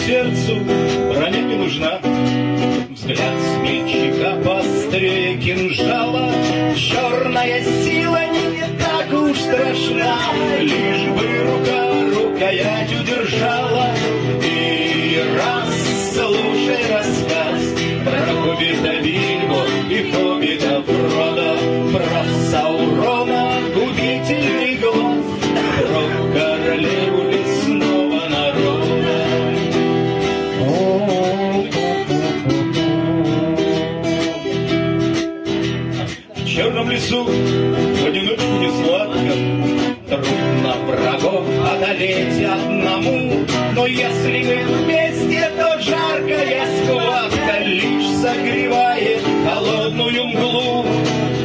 сердцу броня не нужна. Взгляд смельчака пострее кинжала, черная сила не так уж страшна, лишь бы рука рукоять удержала. И раз слушай рассказ про хоббита Бильбо и хоббита Фродо, про Саурона губительный глаз, про королеву лесного народа. В черном лесу в одиночку не сладко, трудно врагов одолеть одному, но если мы вместе, то жаркая схватка лишь согревает холодную мглу.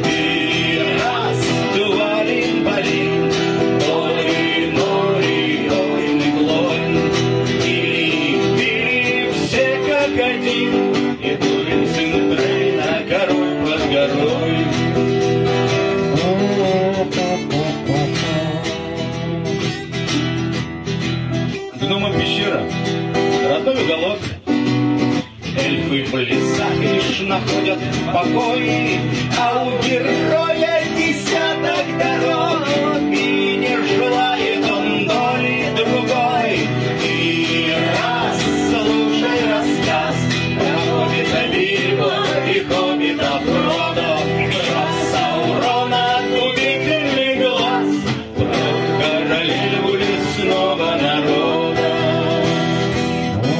И раз, два, лин-балин, ой-нори, ой-ны-глонь, или все как один, и Турин сын Трейна, король под горой. Гномам пещера, родной уголок. Эльфы в лесах лишь находят покой, а у героя